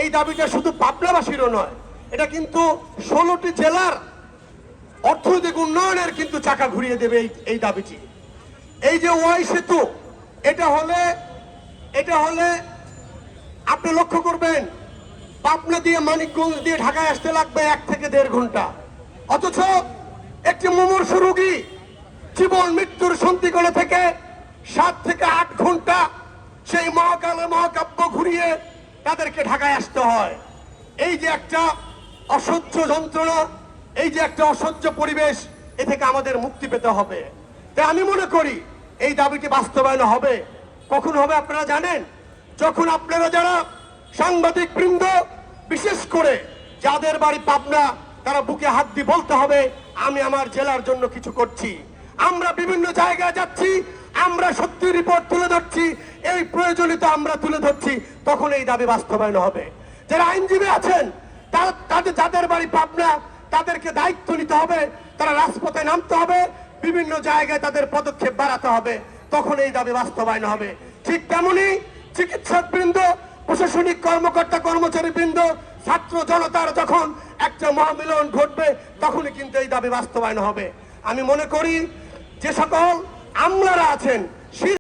এই দাবিটা শুধু পাবনাবাসীরও নয়, এটা কিন্তু 16টি জেলার অর্থনৈতিক উন্নয়নের কিন্তু চাকা ঘুরিয়ে দেবে এই দাবিটি। এই যে ওয়াই সেতু, এটা হলে আপনি লক্ষ্য করবেন পাবনা দিয়ে মানিকগঞ্জ দিয়ে ঢাকায় আসতে লাগবে 1 থেকে 1.5 ঘন্টা, অথচ একটি মুমূর্ষু রোগী জীবন মৃত্যুর সন্ধিকোণে থেকে 7 থেকে 8 ঘন্টা সেই মহাকালে মহাকাব্য ঘুরিয়ে তাদেরকে ঢাকায় আসতে হয়। এই যে একটা অসহ্য যন্ত্রণা, এই যে একটা অসহ্য পরিবেশ, এ থেকে আমাদের মুক্তি পেতে হবে। তাই আমি মনে করি এই দাবিটি বাস্তবায়ন হবে। কখন হবে আপনারা জানেন? যখন আপনারা যারা সাংবাদিক বৃন্দ, বিশেষ করে যাদের বাড়ি পাবনা, তারা বুকে হাত দিয়ে বলতে হবে আমি আমার জেলার জন্য কিছু করছি। আমরা বিভিন্ন জায়গায় যাচ্ছি, আমরা সত্যি রিপোর্ট তুলে ধরছি, এই প্রয়োজনীয়তা আমরা তুলে ধরছি, তখন এই দাবি বাস্তবায়ন হবে। যারা আইনজীবী আছেন, যাদের বাড়ি পাবনা, তাদেরকে দায়িত্ব নিতে হবে, তারা রাজপথে নামতে হবে, বিভিন্ন জায়গায় তাদের পদক্ষেপ বাড়াতে হবে, তখন এই দাবি বাস্তবায়ন হবে। ঠিক তেমনি চিকিৎসক বৃন্দ, প্রশাসনিক কর্মকর্তা কর্মচারী বৃন্দ, ছাত্র জনতার যখন একটা মহামিলন ঘটবে, তখনই কিন্তু এই দাবি বাস্তবায়ন হবে। আমি মনে করি যে সকল আমলারা আছেন,